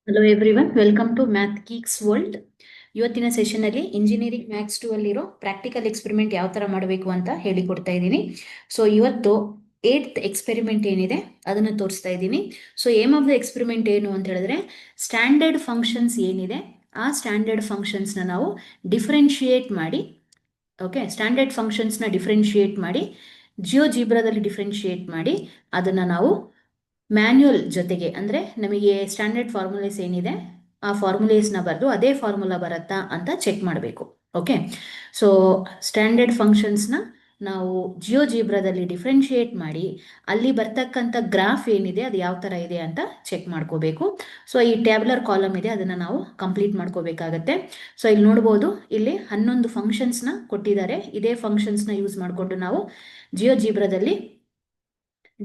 Hello everyone, welcome to math geeks world. ಇವತ್ತಿನ ಸೆಷನಲ್ಲಿ engineering maths 2 ಅಲ್ಲಿರೋ ಪ್ರಾಕ್ಟಿಕಲ್ ಎಕ್ಸ್ಪೆರಿಮೆಂಟ್ ಯಾವ ಥರ ಮಾಡಬೇಕು ಅಂತ ಹೇಳಿಕೊಡ್ತಾ ಇದ್ದೀನಿ. ಸೊ ಇವತ್ತು 8th ಎಕ್ಸ್ಪೆರಿಮೆಂಟ್ ಏನಿದೆ ಅದನ್ನು ತೋರಿಸ್ತಾ ಇದ್ದೀನಿ. So aim of the experiment ಏನು ಅಂತ ಹೇಳಿದ್ರೆ, ಸ್ಟ್ಯಾಂಡರ್ಡ್ ಫಂಕ್ಷನ್ಸ್ ಏನಿದೆ ಆ ಸ್ಟ್ಯಾಂಡರ್ಡ್ ಫಂಕ್ಷನ್ಸ್ನ ನಾವು ಡಿಫ್ರೆನ್ಶಿಯೇಟ್ ಮಾಡಿ, ಓಕೆ, ಸ್ಟ್ಯಾಂಡರ್ಡ್ ಫಂಕ್ಷನ್ಸ್ನ ಡಿಫ್ರೆನ್ಶಿಯೇಟ್ ಮಾಡಿ ಜಿಯೋಜಿಬ್ರಾದಲ್ಲಿ ಡಿಫ್ರೆನ್ಶಿಯೇಟ್ ಮಾಡಿ ಅದನ್ನು ನಾವು ಮ್ಯಾನ್ಯುಯಲ್ ಜೊತೆಗೆ, ಅಂದರೆ ನಮಗೆ ಸ್ಟ್ಯಾಂಡರ್ಡ್ ಫಾರ್ಮುಲೇಸ್ ಏನಿದೆ ಆ ಫಾರ್ಮುಲೇಸ್ನ ಬರೆದು ಅದೇ ಫಾರ್ಮುಲಾ ಬರುತ್ತಾ ಅಂತ ಚೆಕ್ ಮಾಡಬೇಕು. ಓಕೆ, ಸೊ ಸ್ಟ್ಯಾಂಡರ್ಡ್ ಫಂಕ್ಷನ್ಸ್ನ ನಾವು ಜಿಯೋಜಿಬ್ರಾದಲ್ಲಿ ಡಿಫ್ರೆನ್ಶಿಯೇಟ್ ಮಾಡಿ ಅಲ್ಲಿ ಬರ್ತಕ್ಕಂಥ ಗ್ರಾಫ್ ಏನಿದೆ ಅದು ಯಾವ ಥರ ಇದೆ ಅಂತ ಚೆಕ್ ಮಾಡ್ಕೋಬೇಕು. ಸೊ ಈ ಟ್ಯಾಬ್ಯುಲರ್ ಕಾಲಮ್ ಇದೆ, ಅದನ್ನು ನಾವು ಕಂಪ್ಲೀಟ್ ಮಾಡ್ಕೋಬೇಕಾಗತ್ತೆ. ಸೊ ಇಲ್ಲಿ ನೋಡ್ಬೋದು, ಇಲ್ಲಿ 11 ಫಂಕ್ಷನ್ಸ್ನ ಕೊಟ್ಟಿದ್ದಾರೆ. ಇದೇ ಫಂಕ್ಷನ್ಸ್ನ ಯೂಸ್ ಮಾಡಿಕೊಂಡು ನಾವು ಜಿಯೋಜಿಬ್ರಾದಲ್ಲಿ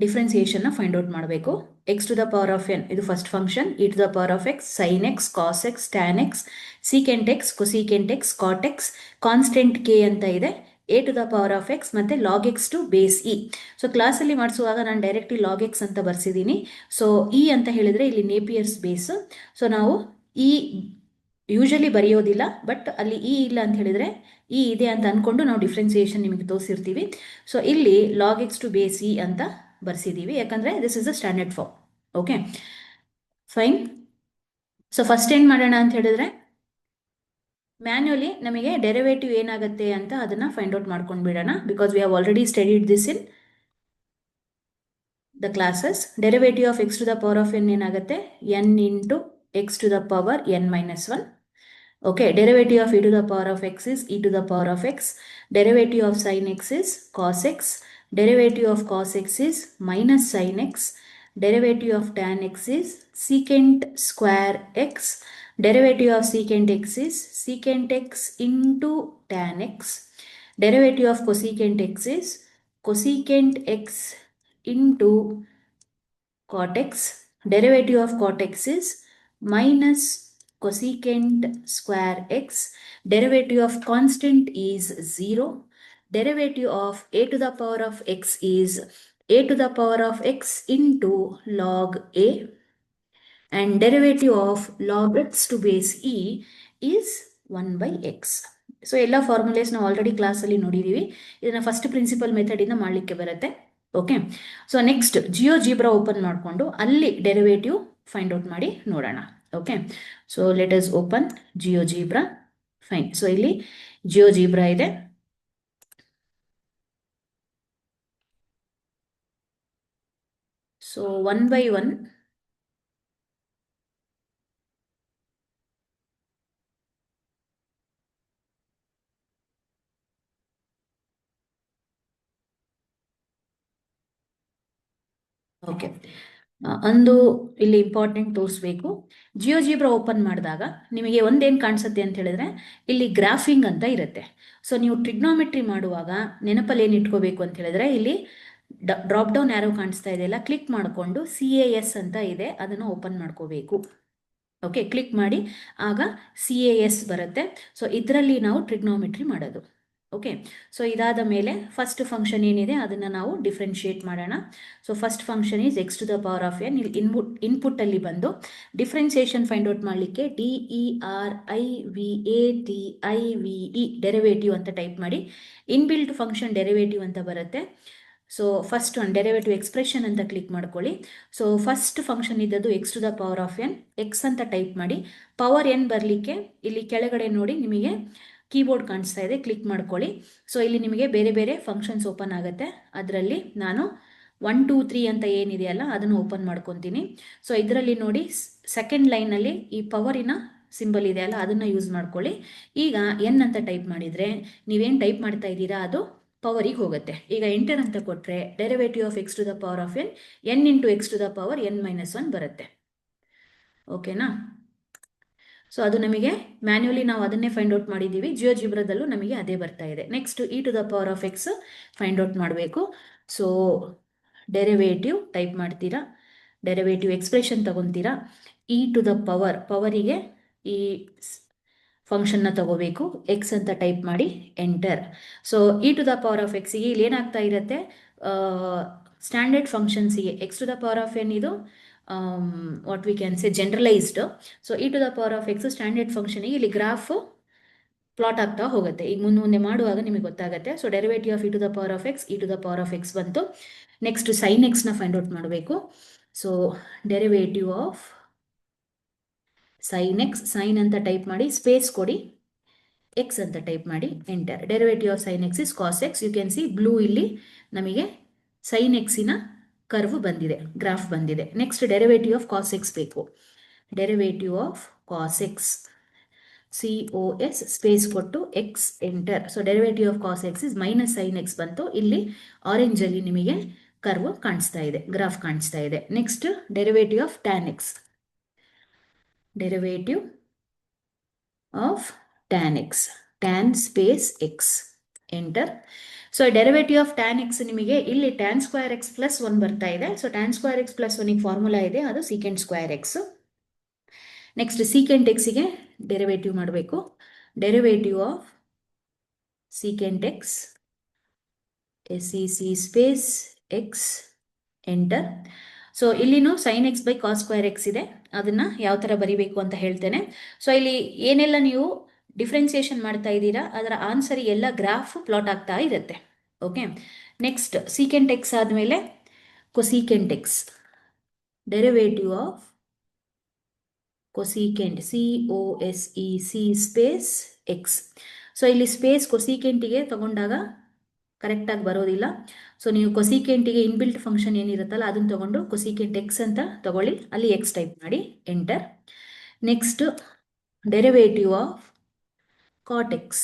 ಡಿಫ್ರೆನ್ಸಿಯೇಷನ್ನ ಫೈಂಡ್ ಔಟ್ ಮಾಡಬೇಕು. X to the power of n ಇದು first function, e to the power of x sine x, cos x, tan x, secant x, cosecant x, cot x, constant k ಅಂತ ಇದೆ, a to the power of x ಮತ್ತು log x to base e. So ಕ್ಲಾಸಲ್ಲಿ ಮಾಡಿಸುವಾಗ ನಾನು directly log X ಅಂತ ಬರ್ಸಿದ್ದೀನಿ. So E ಅಂತ ಹೇಳಿದರೆ ಇಲ್ಲಿ ನೇಪಿಯರ್ಸ್ ಬೇಸ್. ಸೊ ನಾವು ಇ ಯೂಶಲಿ ಬರೆಯೋದಿಲ್ಲ, ಬಟ್ ಅಲ್ಲಿ ಇ ಇಲ್ಲ ಅಂತ ಹೇಳಿದರೆ ಇ ಇದೆ ಅಂತ ಅಂದ್ಕೊಂಡು ನಾವು ಡಿಫ್ರೆನ್ಸಿಯೇಷನ್ ನಿಮಗೆ ತೋರಿಸಿರ್ತೀವಿ. ಸೊ ಇಲ್ಲಿ log x to base e ಅಂತ ಬರ್ಸಿದ್ದೀವಿ, ಯಾಕಂದರೆ this is a standard form. Okay, fine. So first ಏನು ಮಾಡೋಣ ಅಂತ ಹೇಳಿದ್ರೆ, ಮ್ಯಾನ್ಯುಯಲಿ ನಮಗೆ ಡೆರಿವೇಟಿವ್ ಏನಾಗುತ್ತೆ ಅಂತ ಅದನ್ನು ಫೈಂಡ್ ಔಟ್ ಮಾಡ್ಕೊಂಡು ಬಿಡೋಣ. Because we have already studied this in the classes. Derivative of x to the power of n ಏನಾಗುತ್ತೆ, n into x to the power n minus 1. Okay, derivative of e to the power of x is e to the power of x. Derivative of sin x is cos x. Derivative of cos x is minus sin x. Derivative of tan x is secant square x. Derivative of secant x is secant x into tan x. Derivative of cosecant x is cosecant x into cot x. Derivative of cot x is minus cosecant square x. Derivative of constant is 0. Derivative of a to the power of x is a to the power of x into log a. And derivative of log x to base e is 1 by x. So ಎಲ್ಲ ಫಾರ್ಮುಲೇಸ್ ನಾವು already ಕ್ಲಾಸಲ್ಲಿ ನೋಡಿದ್ದೀವಿ. ಇದನ್ನು first principal ಮೆಥಡಿಂದ ಮಾಡಲಿಕ್ಕೆ ಬರುತ್ತೆ. Okay, so next GeoGebra open ಮಾಡಿಕೊಂಡು ಅಲ್ಲಿ derivative find out ಮಾಡಿ ನೋಡೋಣ. Okay, so let us open GeoGebra. Fine. So ಇಲ್ಲಿ ಜಿಯೋಜಿಬ್ರಾ ಇದೆ. ಸೊ 1 by 1 ಓಕೆ, ಒಂದು ಇಲ್ಲಿ ಇಂಪಾರ್ಟೆಂಟ್ ತೋರಿಸ್ಬೇಕು. ಜಿಯೋಜಿಬ್ರಾ ಓಪನ್ ಮಾಡಿದಾಗ ನಿಮಗೆ ಒಂದೇನು ಕಾಣಿಸುತ್ತೆ ಅಂತ ಹೇಳಿದ್ರೆ, ಇಲ್ಲಿ ಗ್ರಾಫಿಂಗ್ ಅಂತ ಇರುತ್ತೆ. ಸೊ ನೀವು ಟ್ರಿಗ್ನೋಮೆಟ್ರಿ ಮಾಡುವಾಗ ನೆನಪಲ್ಲಿ ಏನು ಇಟ್ಕೋಬೇಕು ಅಂತ ಹೇಳಿದ್ರೆ, ಇಲ್ಲಿ ಡ್ರಾಪ್ ಡೌನ್ ಆ್ಯರೋ ಕಾಣಿಸ್ತಾ ಇದೆಯಲ್ಲ, ಕ್ಲಿಕ್ ಮಾಡಿಕೊಂಡು CAS ಅಂತ ಇದೆ, ಅದನ್ನು ಓಪನ್ ಮಾಡ್ಕೋಬೇಕು. ಓಕೆ, ಕ್ಲಿಕ್ ಮಾಡಿ ಆಗ CAS ಬರುತ್ತೆ. ಸೊ ಇದರಲ್ಲಿ ನಾವು ಟ್ರಿಗ್ನೋಮೆಟ್ರಿ ಮಾಡೋದು. ಓಕೆ, ಸೊ ಇದಾದ ಮೇಲೆ ಫಸ್ಟ್ ಫಂಕ್ಷನ್ ಏನಿದೆ ಅದನ್ನು ನಾವು ಡಿಫ್ರೆನ್ಶಿಯೇಟ್ ಮಾಡೋಣ. So first function is x to the power of n. ಇಲ್ಲಿ ಇನ್ಪುಟ್ಟಲ್ಲಿ ಬಂದು ಡಿಫ್ರೆನ್ಸಿಯೇಷನ್ ಫೈಂಡ್ ಔಟ್ ಮಾಡಲಿಕ್ಕೆ DERIVATIVE ಡೆರಿವೇಟಿವ್ ಅಂತ ಟೈಪ್ ಮಾಡಿ. ಇನ್ಬಿಲ್ಟ್ ಫಂಕ್ಷನ್ ಡೆರಿವೇಟಿವ್ ಅಂತ ಬರುತ್ತೆ. So first one derivative expression ಅಂತ ಕ್ಲಿಕ್ ಮಾಡ್ಕೊಳ್ಳಿ. ಸೊ ಫಸ್ಟ್ ಫಂಕ್ಷನ್ ಇದ್ದದ್ದು x to the power of n, x ಅಂತ ಟೈಪ್ ಮಾಡಿ. ಪವರ್ ಎನ್ ಬರಲಿಕ್ಕೆ ಇಲ್ಲಿ ಕೆಳಗಡೆ ನೋಡಿ ನಿಮಗೆ ಕೀಬೋರ್ಡ್ ಕಾಣಿಸ್ತಾ ಇದೆ, ಕ್ಲಿಕ್ ಮಾಡ್ಕೊಳ್ಳಿ. ಸೊ ಇಲ್ಲಿ ನಿಮಗೆ ಬೇರೆ ಬೇರೆ ಫಂಕ್ಷನ್ಸ್ ಓಪನ್ ಆಗುತ್ತೆ. ಅದರಲ್ಲಿ ನಾನು 1 2 3 ಅಂತ ಏನಿದೆಯಲ್ಲ ಅದನ್ನು ಓಪನ್ ಮಾಡ್ಕೊತೀನಿ. ಸೊ ಇದರಲ್ಲಿ ನೋಡಿ ಸೆಕೆಂಡ್ ಲೈನಲ್ಲಿ ಈ ಪವರಿನ ಸಿಂಬಲ್ ಇದೆ ಅಲ್ಲ, ಅದನ್ನು ಯೂಸ್ ಮಾಡ್ಕೊಳ್ಳಿ. ಈಗ ಎನ್ ಅಂತ ಟೈಪ್ ಮಾಡಿದರೆ ನೀವೇನು ಟೈಪ್ ಮಾಡ್ತಾ ಇದ್ದೀರಾ ಅದು ಪವರಿಗೆ ಹೋಗುತ್ತೆ. ಈಗ ಎಂಟರ್ ಅಂತ ಕೊಟ್ಟರೆ derivative of x to the power of n into x to the power n minus 1 ಬರುತ್ತೆ. ಓಕೆನಾ? ಸೊ ಅದು ನಮಗೆ ಮ್ಯಾನ್ಯುಯಲಿ ನಾವು ಅದನ್ನೇ ಫೈಂಡ್ ಔಟ್ ಮಾಡಿದ್ದೀವಿ. ಜಿಯೋಜಿಬ್ರಾದಲ್ಲೂ ನಮಗೆ ಅದೇ ಬರ್ತಾ ಇದೆ. Next e to the power of x find out ಮಾಡಬೇಕು. ಸೊ ಡೆರಿವೇಟಿವ್ ಟೈಪ್ ಮಾಡ್ತೀರಾ, ಡೆರಿವೇಟಿವ್ ಎಕ್ಸ್ಪ್ರೆಷನ್ ತಗೊತೀರಾ. ಇ ಟು ದ ಪವರಿಗೆ ಈ ಫಂಕ್ಷನ್ನ ತಗೋಬೇಕು, ಎಕ್ಸ್ ಅಂತ ಟೈಪ್ ಮಾಡಿ enter. So e to the power of ಎಕ್ಸಿಗೆ ಇಲ್ಲಿ ಏನಾಗ್ತಾ ಇರುತ್ತೆ, ಸ್ಟ್ಯಾಂಡರ್ಡ್ ಫಂಕ್ಷನ್ಸಿಗೆ x to the power of n ಇದು what we can say generalised. So e to the power of x standard function ಇಲ್ಲಿ ಗ್ರಾಫ್ ಪ್ಲಾಟ್ ಆಗ್ತಾ ಹೋಗುತ್ತೆ. ಈಗ ಮುಂದೆ ಮಾಡುವಾಗ ನಿಮಗೆ ಗೊತ್ತಾಗುತ್ತೆ. So derivative of e to the power of x, e to the power of x ಬಂತು. Next sine ಎಕ್ಸ್ನ ಫೈಂಡ್ ಔಟ್ ಮಾಡಬೇಕು. So derivative of sine x, sine ಅಂತ ಟೈಪ್ ಮಾಡಿ ಸ್ಪೇಸ್ ಕೊಡಿ, ಎಕ್ಸ್ ಅಂತ ಟೈಪ್ ಮಾಡಿ enter. Derivative of sine x is cos x. You can see blue ಇಲ್ಲಿ ನಮಗೆ ಸೈನ್ ಎಕ್ಸಿನ ಕರ್ವ್ ಬಂದಿದೆ, ಗ್ರಾಫ್ ಬಂದಿದೆ. Next derivative of cos x ಬೇಕು. Derivative of cos x, COS space ಕೊಟ್ಟು x enter. So derivative of cos x is minus sine x ಬಂತು. ಇಲ್ಲಿ orange ಅಲ್ಲಿ ನಿಮಗೆ ಕರ್ವ್ ಕಾಣಿಸ್ತಾ ಇದೆ, ಗ್ರಾಫ್ ಕಾಣಿಸ್ತಾ ಇದೆ. Next derivative of tan x, derivative of tan x, tan space x enter. So derivative of tan x ನಿಮಗೆ ಇಲ್ಲಿ ಟ್ಯಾನ್ ಸ್ಕ್ವೇರ್ ಎಕ್ಸ್ ಪ್ಲಸ್ 1 ಬರ್ತಾ ಇದೆ. So tan square x plus 1 formula ಇದೆ, ಅದು secant square x. Next secant ಎಕ್ಸ್ಗೆ derivative ಮಾಡಬೇಕು. Derivative of secant x, SEC space x enter. So ಇಲ್ಲಿನೂ sine x by cos square x ಇದೆ, ಅದನ್ನ ಯಾವ ಥರ ಬರಿಬೇಕು ಅಂತ ಹೇಳ್ತೇನೆ. ಸೊ ಇಲ್ಲಿ ಏನೆಲ್ಲ ನೀವು ಡಿಫ್ರೆನ್ಸಿಯೇಷನ್ ಮಾಡ್ತಾ ಇದ್ದೀರಾ ಅದರ ಆನ್ಸರ್ ಎಲ್ಲ ಗ್ರಾಫ್ ಪ್ಲಾಟ್ ಆಗ್ತಾ ಇರುತ್ತೆ. ಓಕೆ, ನೆಕ್ಸ್ಟ್ ಸೀಕೆಂಟ್ ಎಕ್ಸ್ ಆದಮೇಲೆ cosecant x, derivative of cosecant, COSEC space x. So ಇಲ್ಲಿ ಸ್ಪೇಸ್ ಕೊಸೀಕೆಂಟಿಗೆ ತಗೊಂಡಾಗ ಕರೆಕ್ಟಾಗಿ ಬರೋದಿಲ್ಲ. ಸೊ ನೀವು ಕೊಸೀಕೆಂಟಿಗೆ ಇನ್ಬಿಲ್ಟ್ ಫಂಕ್ಷನ್ ಏನಿರುತ್ತಲ್ಲ ಅದನ್ನು ತಗೊಂಡು ಕೊಸೀಕೆಂಟ್ ಎಕ್ಸ್ ಅಂತ ತಗೊಳ್ಳಿ, ಅಲ್ಲಿ ಎಕ್ಸ್ ಟೈಪ್ ಮಾಡಿ enter. Next derivative of cot x,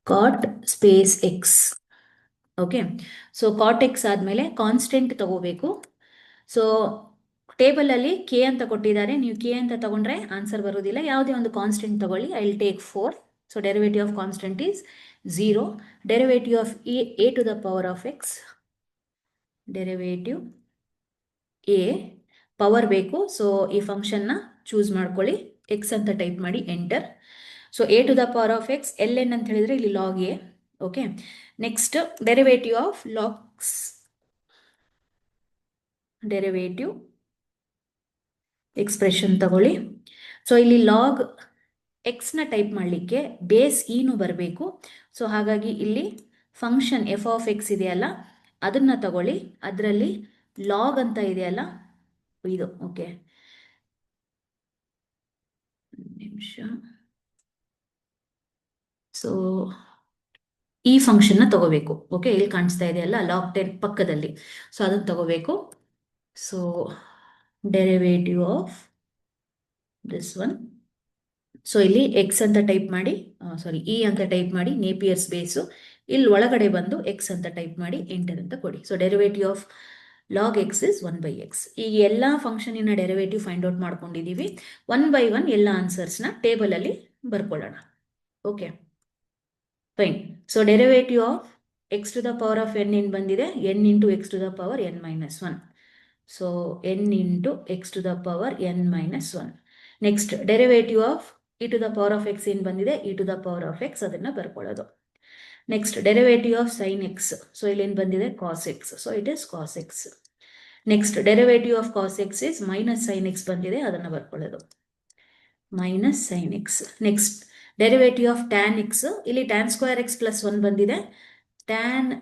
cot space x. Okay, so cot x ಆದಮೇಲೆ ಕಾನ್ಸ್ಟೆಂಟ್ ತಗೋಬೇಕು. ಸೊ ಟೇಬಲ್ ಅಲ್ಲಿ ಕೆ ಅಂತ ಕೊಟ್ಟಿದ್ದಾರೆ, ನೀವು ಕೆ ಅಂತ ತಗೊಂಡ್ರೆ ಆನ್ಸರ್ ಬರೋದಿಲ್ಲ. ಯಾವುದೇ ಒಂದು ಕಾನ್ಸ್ಟೆಂಟ್ ತಗೊಳ್ಳಿ. I will take 4. So derivative of constant is 0. Derivative of a to the power of x, derivative a power ಬೇಕು. ಸೊ ಈ ಫಂಕ್ಷನ್ನ ಚೂಸ್ ಮಾಡ್ಕೊಳ್ಳಿ, ಎಕ್ಸ್ ಅಂತ ಟೈಪ್ ಮಾಡಿ enter. So a to the power of x ln ಅಂತ ಹೇಳಿದ್ರೆ ಇಲ್ಲಿ log a. Okay, next derivative of logs, derivative expression ತಗೊಳ್ಳಿ. ಸೊ ಇಲ್ಲಿ ಲಾಗ್ ಎಕ್ಸ್ನ ಟೈಪ್ ಮಾಡಲಿಕ್ಕೆ ಬೇಸ್ ಇನು ಬರಬೇಕು. ಸೊ ಹಾಗಾಗಿ ಇಲ್ಲಿ ಫಂಕ್ಷನ್ ಎಫ್ ಆಫ್ ಎಕ್ಸ್ ಇದೆಯಲ್ಲ ಅದನ್ನ ತಗೊಳ್ಳಿ, ಅದರಲ್ಲಿ ಲಾಗ್ ಅಂತ ಇದೆಯಲ್ಲ ಇದು. ಓಕೆ, ನಿಮಿಷ. ಸೊ ಈ ಫಂಕ್ಷನ್ನ ತಗೋಬೇಕು. ಓಕೆ, ಇಲ್ಲಿ ಕಾಣಿಸ್ತಾ ಇದೆಯಲ್ಲ ಲಾಗ್ 10 ಪಕ್ಕದಲ್ಲಿ, ಸೊ ಅದನ್ನು ತಗೋಬೇಕು. So derivative of this one. So ಇಲ್ಲಿ ಎಕ್ಸ್ ಅಂತ ಟೈಪ್ ಮಾಡಿ, ಸಾರಿ ಇ ಅಂತ ಟೈಪ್ ಮಾಡಿ, ನೇಪಿಯರ್ಸ್ ಬೇಸು. ಇಲ್ಲಿ ಒಳಗಡೆ ಬಂದು ಎಕ್ಸ್ ಅಂತ ಟೈಪ್ ಮಾಡಿ ಎಂಟರ್ ಅಂತ ಕೊಡಿ. So derivative of log X is 1/x. ಈ ಎಲ್ಲ ಫಂಕ್ಷನಿನ ಡೆರಿವೇಟಿವ್ ಫೈಂಡ್ ಔಟ್ ಮಾಡ್ಕೊಂಡಿದ್ದೀವಿ. 1 by 1 ಎಲ್ಲ ಆನ್ಸರ್ಸ್ನ ಟೇಬಲ್ ಅಲ್ಲಿ ಬರ್ಕೊಳ್ಳೋಣ. Okay, fine. So derivative of x to the power of n ಏನು ಬಂದಿದೆ, n into x to the power n-1. So n into x to the power n-1. Next derivative of e to the power of x ಏನು ಬಂದಿದೆ, e to the power of x, ಅದನ್ನ ಬರ್ಕೊಳ್ಳೋದು. Next derivative of sine x. So ಇಲ್ಲಿ ಏನು ಬಂದಿದೆ, cos x. So it is cos x. Next derivative of cos x is minus sine x ಬಂದಿದೆ, ಅದನ್ನ ಬರ್ಕೊಳ್ಳೋದು, minus sine x. Next derivative of tan x. ಇಲ್ಲಿ tan square x plus 1 ಬಂದಿದೆ, tan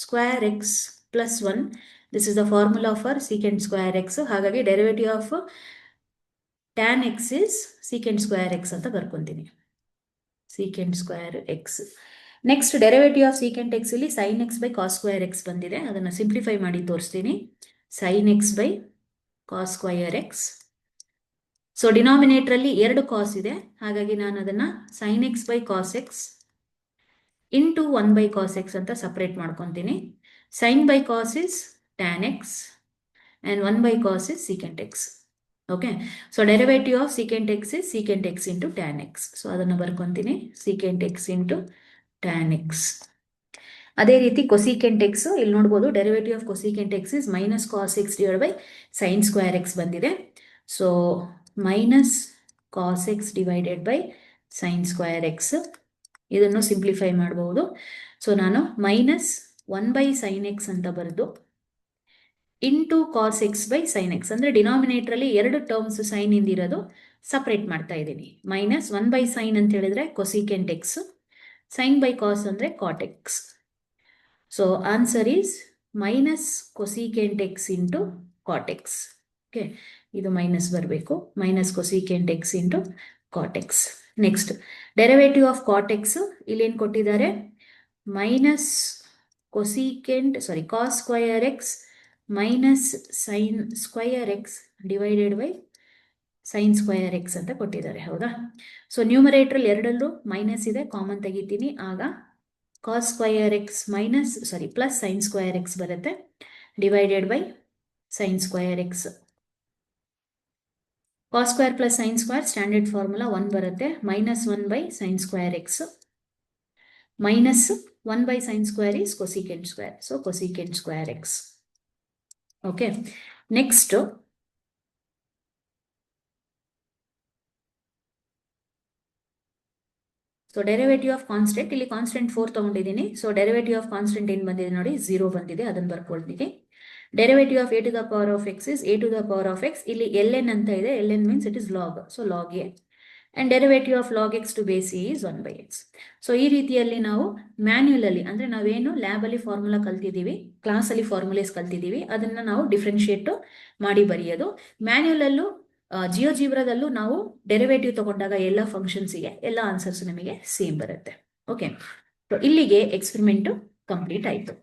square x plus 1. This is the formula for secant square x. ಹಾಗಾಗಿ derivative of tan x is secant square x ಅಂತ ಬರ್ಕೊಂತೀನಿ, secant square x. Next derivative of secant x ಇಲ್ಲಿ sine x by cos square x ಬಂದಿದೆ, ಅದನ್ನು simplify ಮಾಡಿ ತೋರಿಸ್ತೀನಿ. Sign x by cos square x. So denominator ಅಲ್ಲಿ 2 cos ಇದೆ, ಹಾಗಾಗಿ ನಾನು ಅದನ್ನ sine x by cos x into 1 by cos x ಅಂತ ಸಪರೇಟ್ ಮಾಡ್ಕೊತೀನಿ. Sine by cos is tan x and 1 by cos is secant x. Okay, so derivative of secant x is secant x into tan x. So ಅದನ್ನು ಬರ್ಕೊಂತೀನಿ, secant x into tan x. ಅದೇ ರೀತಿ cosecant x ಇಲ್ಲಿ ನೋಡ್ಬೋದು, derivative of cosecant X is minus cos x divide by sine square x ಬಂದಿದೆ. So minus cos x divided by sine square x. ಇದನ್ನು simplify ಮಾಡಬಹುದು. So ನಾನು minus 1 by sine x ಅಂತ ಬರೆದು into cos x by sine x. ಅಂದರೆ ಡಿನಾಮಿನೇಟ್ರಲ್ಲಿ ಎರಡು terms sign ಇಂದಿರೋದು separate ಮಾಡ್ತಾ ಇದ್ದೀನಿ. ಮೈನಸ್ 1 ಬೈ ಸೈನ್ ಅಂತ ಹೇಳಿದ್ರೆ cosecant x, sine by cos ಅಂದರೆ cot x. So answer is minus cosecant x into cot x. Okay, ಇದು ಮೈನಸ್ ಬರಬೇಕು. Minus cosecant x into cot x. Next derivative of cot x ಇಲ್ಲೇನು ಕೊಟ್ಟಿದ್ದಾರೆ, minus cos square x minus sine square x divided by sine square x ಅಂತ ಕೊಟ್ಟಿದ್ದಾರೆ. ಹೌದಾ? So ನ್ಯೂಮರೇಟ್ರಲ್ಲಿ ಎರಡಲ್ಲೂ minus ಇದೆ, ಕಾಮನ್ ತೆಗಿತೀನಿ. ಆಗ cos square x plus sine square x ಬರುತ್ತೆ divided by sine square x. Cos square plus sine square standard formula 1 ಬರುತ್ತೆ. Minus 1 by sine square x minus 1 by sine square is cosecant square. So cosecant square x. Okay, next so derivative of constant, ಇಲ್ಲಿ constant 4 ತಗೊಂಡಿದ್ದೀನಿ. So derivative of constant ಏನು ಬಂದಿದೆ ನೋಡಿ, 0 ಬಂದಿದೆ, ಅದನ್ನು ಬರ್ಕೊಳ್ತೀನಿ. Derivative of a to the power of x is a to the power of x. ಇಲ್ಲಿ ln ಅಂತ ಇದೆ, ln means it is log, so log a. And derivative of log x to base a is 1 by x. So ಈ ರೀತಿಯಲ್ಲಿ ನಾವು manual ಅಂದ್ರೆ ನಾವೇನು lab ಅಲ್ಲಿ formula ಕಲ್ತಿದ್ದೀವಿ, ಕ್ಲಾಸ್ ಅಲ್ಲಿ ಫಾರ್ಮುಲೇಸ್ ಕಲ್ತಿದ್ದೀವಿ, ಅದನ್ನ ನಾವು ಡಿಫ್ರೆನ್ಶಿಯೇಟ್ ಮಾಡಿ ಬರೆಯೋದು. ಮ್ಯಾನ್ಯುಯಲ್ ಅಲ್ಲೂ ಜಿಯೋಜಿಬ್ರಾದಲ್ಲೂ ನಾವು ಡೆರಿವೇಟಿವ್ ತಗೊಂಡಾಗ ಎಲ್ಲ ಫಂಕ್ಷನ್ಸ್ಗೆ ಎಲ್ಲ ಆನ್ಸರ್ಸ್ ನಮಗೆ ಸೇಮ್ ಬರುತ್ತೆ. ಓಕೆ, ಇಲ್ಲಿಗೆ ಎಕ್ಸ್ಪೆರಿಮೆಂಟ್ ಕಂಪ್ಲೀಟ್ ಆಯಿತು.